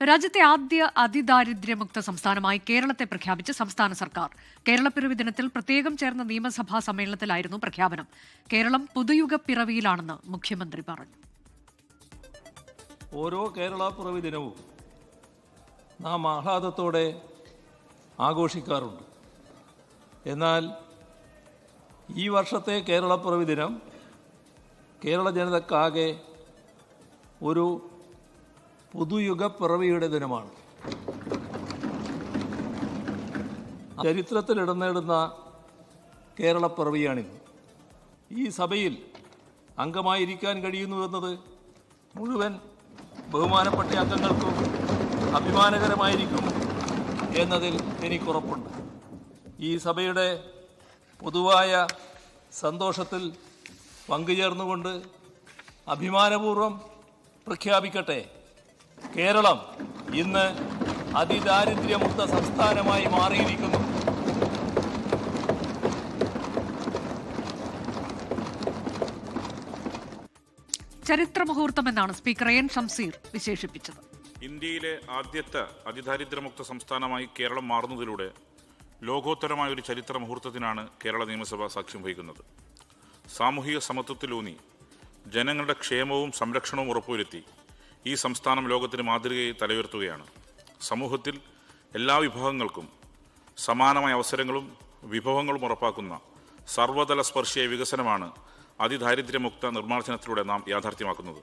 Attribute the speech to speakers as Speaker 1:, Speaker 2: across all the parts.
Speaker 1: രാജ്യത്തെ ആദ്യ അതിദാരിദ്ര്യമുക്ത സംസ്ഥാനമായി കേരളത്തെ പ്രഖ്യാപിച്ച് സംസ്ഥാന സർക്കാർ. കേരളപ്പിറവി ദിനത്തിൽ പ്രത്യേകം ചേർന്ന നിയമസഭാ സമ്മേളനത്തിലായിരുന്നു പ്രഖ്യാപനം. കേരളം പുതുയുഗ പിറവിയിലാണെന്ന് മുഖ്യമന്ത്രി പറഞ്ഞു.
Speaker 2: ഓരോ കേരളപ്പിറവി ദിനവും നാം ആഹ്ലാദത്തോടെ ആഘോഷിക്കാറുണ്ട്. എന്നാൽ ഈ വർഷത്തെ കേരളപ്പിറവി ദിനം കേരള ജനതക്കാകെ ഒരു പുതുയുഗ പിറവിയുടെ ദിനമാണ്. ചരിത്രത്തിൽ ഇടം നേടുന്ന കേരളപ്പിറവിയാണിത്. ഈ സഭയിൽ അംഗമായിരിക്കാൻ കഴിയുന്നു എന്നത് മുഴുവൻ ബഹുമാനപ്പെട്ട അംഗങ്ങൾക്കും അഭിമാനകരമായിരിക്കും എന്നതിൽ എനിക്കുറപ്പുണ്ട്. ഈ സഭയുടെ പൊതുവായ സന്തോഷത്തിൽ പങ്കുചേർന്നുകൊണ്ട് അഭിമാനപൂർവ്വം പ്രഖ്യാപിക്കട്ടെ, കേരളം ഇന്ന് അതിദാരിദ്ര്യമുക്ത സംസ്ഥാനമായി മാറിയിരിക്കുന്നു.
Speaker 1: ചരിത്രമുഹൂർത്തമെന്നാണ് സ്പീക്കർ എൻ ഷംസീർ വിശേഷിപ്പിച്ചത്.
Speaker 3: ഇന്ത്യയിലെ ആദ്യത്തെ അതിദാരിദ്ര്യമുക്ത സംസ്ഥാനമായി കേരളം മാറുന്നതിലൂടെ ലോകോത്തരമായ ഒരു ചരിത്ര മുഹൂർത്തത്തിനാണ് കേരള നിയമസഭ സാക്ഷ്യം വഹിക്കുന്നത്. സാമൂഹിക സമത്വത്തിലൂന്നി ജനങ്ങളുടെ ക്ഷേമവും സംരക്ഷണവും ഉറപ്പുവരുത്തി ഈ സംസ്ഥാനം ലോകത്തിന് മാതൃകയായി തലയുയർത്തുകയാണ്. സമൂഹത്തിൽ എല്ലാ വിഭാഗങ്ങൾക്കും സമാനമായ അവസരങ്ങളും വിഭവങ്ങളും ഉറപ്പാക്കുന്ന സർവ്വതല സ്പർശിയായ വികസനമാണ് അതിദാരിദ്ര്യമുക്ത നിർമ്മാർജ്ജനത്തിലൂടെ നാം യാഥാർത്ഥ്യമാക്കുന്നത്.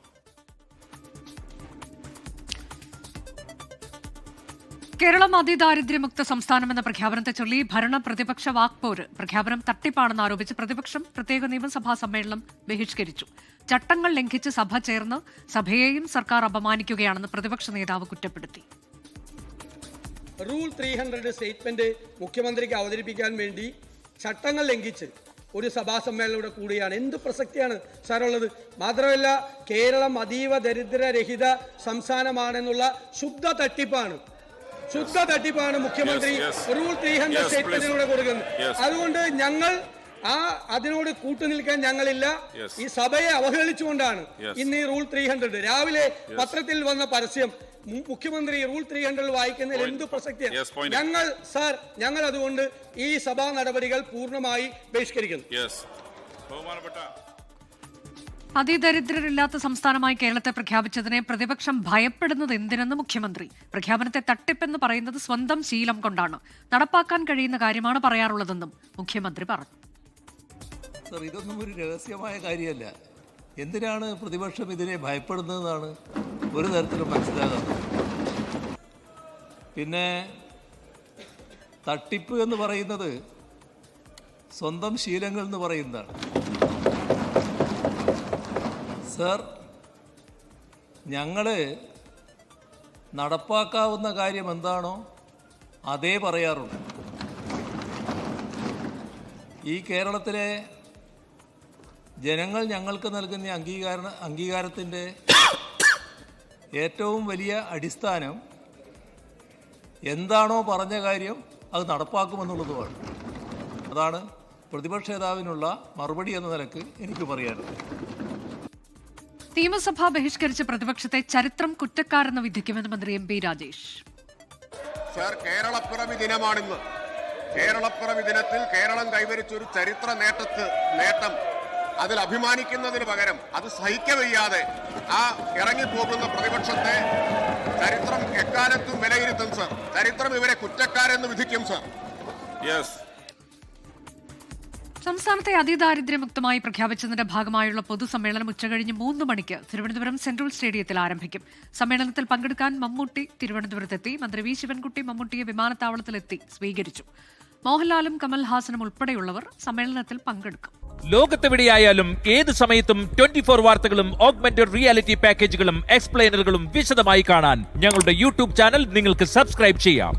Speaker 1: കേരളം അതിദാരിദ്ര്യമുക്ത സംസ്ഥാനമെന്ന പ്രഖ്യാപനത്തെ ചൊല്ലി ഭരണ പ്രതിപക്ഷ വാക്പോര്. പ്രഖ്യാപനം തട്ടിപ്പാണെന്ന് ആരോപിച്ച് പ്രതിപക്ഷം പ്രത്യേക നിയമസഭാ സമ്മേളനം ബഹിഷ്കരിച്ചു. ചട്ടങ്ങൾ ലംഘിച്ച് സഭ ചേർന്ന് സഭയെയും സർക്കാർ അപമാനിക്കുകയാണെന്ന് പ്രതിപക്ഷ നേതാവ് കുറ്റപ്പെടുത്തി.
Speaker 4: റൂൾ 300 സ്റ്റേറ്റ്മെന്റ് മുഖ്യമന്ത്രിക്ക് അവതരിപ്പിക്കാൻ വേണ്ടി ചട്ടങ്ങൾ ലംഘിച്ച് ഒരു സഭാ സമ്മേളനം കൂടിയാണ്. എന്ത് പ്രസക്തിയാണ് സാറുള്ളത്? മാത്രമല്ല, കേരളം അതീവ ദരിദ്രരഹിത സംസ്ഥാനമാണെന്നുള്ള ശുദ്ധ തട്ടിപ്പാണ് മുഖ്യമന്ത്രി റൂൾ 300 സ്റ്റേറ്റ്മെന്റിലൂടെ കൊടുക്കുന്നത്. അതുകൊണ്ട് ഞങ്ങൾ അതിനോട് കൂട്ടുനിൽക്കാൻ ഞങ്ങളില്ല. ഈ സഭയെ അവഹേളിച്ചുകൊണ്ടാണ് ഇന്ന് ഈ റൂൾ 300 രാവിലെ പത്രത്തിൽ വന്ന പരസ്യം മുഖ്യമന്ത്രി റൂൾ 300 വായിക്കുന്നതിൽ എന്ത് പ്രസക്തിയാണ്? ഞങ്ങൾ അതുകൊണ്ട് ഈ സഭാ നടപടികൾ പൂർണ്ണമായി ബഹിഷ്കരിക്കുന്നു.
Speaker 1: അതിദരിദ്രരില്ലാത്ത സംസ്ഥാനമായി കേരളത്തെ പ്രഖ്യാപിച്ചതിനെ പ്രതിപക്ഷം ഭയപ്പെടുന്നത് എന്തിനെന്ന് മുഖ്യമന്ത്രി. പ്രഖ്യാപനത്തെ തട്ടിപ്പെന്ന് പറയുന്നത് സ്വന്തം ശീലം കൊണ്ടാണ്, നടപ്പാക്കാൻ കഴിയുന്ന കാര്യമാണ് പറയാറുള്ളതെന്നും മുഖ്യമന്ത്രി പറഞ്ഞു.
Speaker 2: സർ, ഇതൊന്നും ഒരു രഹസ്യമായ കാര്യമല്ല. എന്തിനാണ് പ്രതിപക്ഷം ഇതിനെ ഭയപ്പെടുന്നതെന്നാണ് ഒരു തരത്തിലും മനസ്സിലാകാത്തത്. പിന്നെ തട്ടിപ്പ് എന്ന് പറയുന്നത് സ്വന്തം ശീലങ്ങൾ എന്ന് പറയുന്നതാണ്. സർ, ഞങ്ങൾ നടപ്പാക്കാവുന്ന കാര്യം എന്താണോ അതേ പറയാറുള്ളൂ. ഈ കേരളത്തിലെ ജനങ്ങൾ ഞങ്ങൾക്ക് നൽകുന്ന അംഗീകാരത്തിൻ്റെ ഏറ്റവും വലിയ അടിസ്ഥാനം എന്താണോ പറഞ്ഞ കാര്യം അത് നടപ്പാക്കുമെന്നുള്ളതുമാണ്. അതാണ് പ്രതിപക്ഷ നേതാവിനുള്ള മറുപടി എന്ന നിലക്ക് എനിക്ക് പറയാനുള്ളത്.
Speaker 1: നിയമസഭ ബഹിഷ്കരിച്ച പ്രതിപക്ഷത്തെ ചരിത്രം കുറ്റക്കാരെന്ന് വിധിക്കുമെന്ന് മന്ത്രി എം പി രാജേഷ്.
Speaker 5: സർ, കേരളപ്പിറവി ദിനമാണിന്ന്. കേരളപ്പിറവി ദിനത്തിൽ കേരളം കൈവരിച്ച ഒരു ചരിത്ര നേട്ടം അതിൽ അഭിമാനിക്കുന്നതിന് പകരം അത് സഹിക്കവയ്യാതെ ഇറങ്ങിപ്പോകുന്ന പ്രതിപക്ഷത്തെ ചരിത്രം എക്കാലത്തും വിലയിരുത്തും സർ. ചരിത്രം ഇവരെ കുറ്റക്കാരെന്ന് വിധിക്കും സർ.
Speaker 1: സംസ്ഥാനത്തെ അതിദാരിദ്ര്യമുക്തമായി പ്രഖ്യാപിച്ചതിന്റെ ഭാഗമായുള്ള പൊതുസമ്മേളനം ഉച്ചകഴിഞ്ഞ് 3 മണിക്ക് തിരുവനന്തപുരം സെൻട്രൽ സ്റ്റേഡിയത്തിൽ ആരംഭിക്കും. സമ്മേളനത്തിൽ പങ്കെടുക്കാൻ മമ്മൂട്ടി തിരുവനന്തപുരത്തെത്തി. മന്ത്രി വി ശിവൻകുട്ടി മമ്മൂട്ടിയെ വിമാനത്താവളത്തിലെത്തി സ്വീകരിച്ചു. മോഹൻലാലും കമൽഹാസനും ഉൾപ്പെടെയുള്ളവർ സമ്മേളനത്തിൽ പങ്കെടുക്കും.
Speaker 6: ലോകത്തെവിടെയായാലും ഏത് സമയത്തും 24 വാർത്തകളും ഓഗ്മെന്റഡ് റിയാലിറ്റി പാക്കേജുകളും എക്സ്പ്ലെയിനറുകളും വിശദമായി കാണാൻ ഞങ്ങളുടെ യൂട്യൂബ് ചാനൽ നിങ്ങൾക്ക് സബ്സ്ക്രൈബ് ചെയ്യാം.